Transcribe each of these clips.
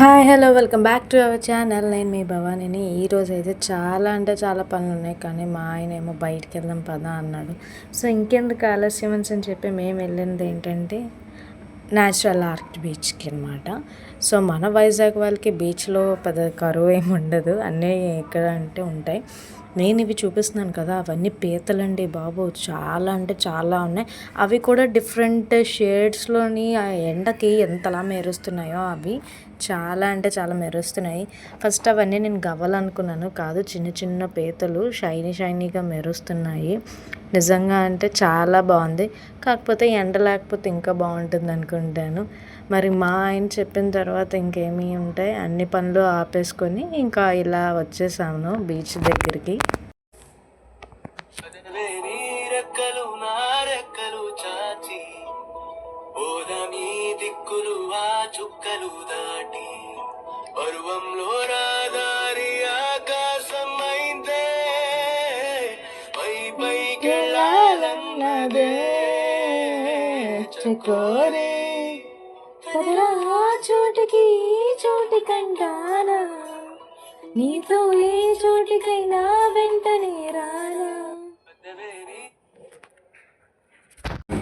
Hi hello welcome back to our channel. నేను మీ భవానీని. ఈరోజు అయితే చాలా అంటే చాలా పనులు ఉన్నాయి, కానీ మా ఆయన ఏమో బయటికి వెళ్దాం పదా అన్నాడు. సో ఇంకెందుకు ఆలస్యం అని చెప్పి మేము వెళ్ళింది ఏంటంటే న్యాచురల్ ఆర్ట్ బీచ్కి అనమాట. సో మన వైజాగ్ వాళ్ళకి బీచ్లో పెద్ద కరువు ఏమి ఉండదు, అన్నీ ఎక్కడ అంటే ఉంటాయి. నేను ఇవి చూపిస్తున్నాను కదా, అవన్నీ పీతలండి బాబు, చాలా అంటే చాలా ఉన్నాయి. అవి కూడా డిఫరెంట్ షేడ్స్లోని ఆ ఎండకి ఎంతలా మెరుస్తున్నాయో అవి చాలా అంటే చాలా మెరుస్తున్నాయి. ఫస్ట్ అవన్నీ నేను గవ్వలనుకున్నాను, కాదు చిన్న చిన్న పీతలు షైనీగా మెరుస్తున్నాయి. నిజంగా అంటే చాలా బాగుంది. కాకపోతే ఎండ లేకపోతే ఇంకా బాగుంటుంది అనుకుంటాను. మరి మా ఆయన చెప్పిన తర్వాత ఇంకేమీ ఉంటాయి, అన్ని పనులు ఆపేసుకొని ఇంకా ఇలా వచ్చేసాను బీచ్ దగ్గరికి. దిక్కులు ఆ చుక్కలు దాటి పర్వంలో రాదారి ఆకాశం అయిందే, పైకెళ్ళాలన్నదే చకోరే కదరా చోటికి చోటికంటానా, నీతో ఏ చోటికైనా వెంటనే రానా.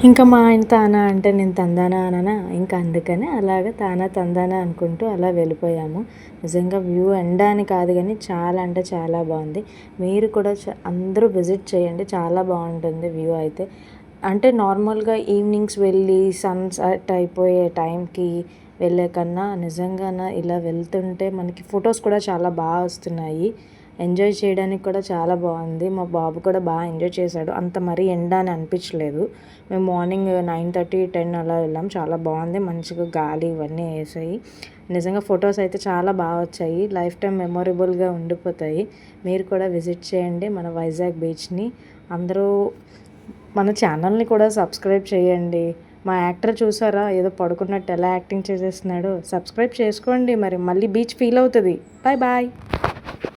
ఇంకా మా ఆయన తానా అంటే నేను తందానా అననా, ఇంకా అందుకని అలాగ తానా తందానా అనుకుంటూ అలా వెళ్ళిపోయాము. నిజంగా వ్యూ ఎండని కాదు కానీ చాలా అంటే చాలా బాగుంది. మీరు కూడా అందరూ విజిట్ చేయండి, చాలా బాగుంటుంది వ్యూ అయితే. అంటే నార్మల్గా ఈవినింగ్స్ వెళ్ళి సన్సెట్ అయిపోయే టైంకి వెళ్ళే కన్నా నిజంగా ఇలా వెళ్తుంటే మనకి ఫొటోస్ కూడా చాలా బాగా వస్తున్నాయి. ఎంజాయ్ చేయడానికి కూడా చాలా బాగుంది. మా బాబు కూడా బాగా ఎంజాయ్ చేశాడు. అంత మరీ ఎండ అని అనిపించలేదు. మేము మార్నింగ్ 9:30, 10 అలా వెళ్ళాం. చాలా బాగుంది, మంచిగా గాలి ఇవన్నీ వేసాయి. నిజంగా ఫొటోస్ అయితే చాలా బాగా వచ్చాయి, లైఫ్ టైం మెమొరబుల్గా ఉండిపోతాయి. మీరు కూడా విజిట్ చేయండి మన వైజాగ్ బీచ్ని. అందరూ మన ఛానల్ని కూడా సబ్స్క్రైబ్ చేయండి. మా యాక్టర్ చూసారా, ఏదో పడుకున్నట్టు ఎలా యాక్టింగ్ చేసేస్తున్నాడో. సబ్స్క్రైబ్ చేసుకోండి, మరి మళ్ళీ బీచ్ ఫీల్ అవుతుంది. Bye bye.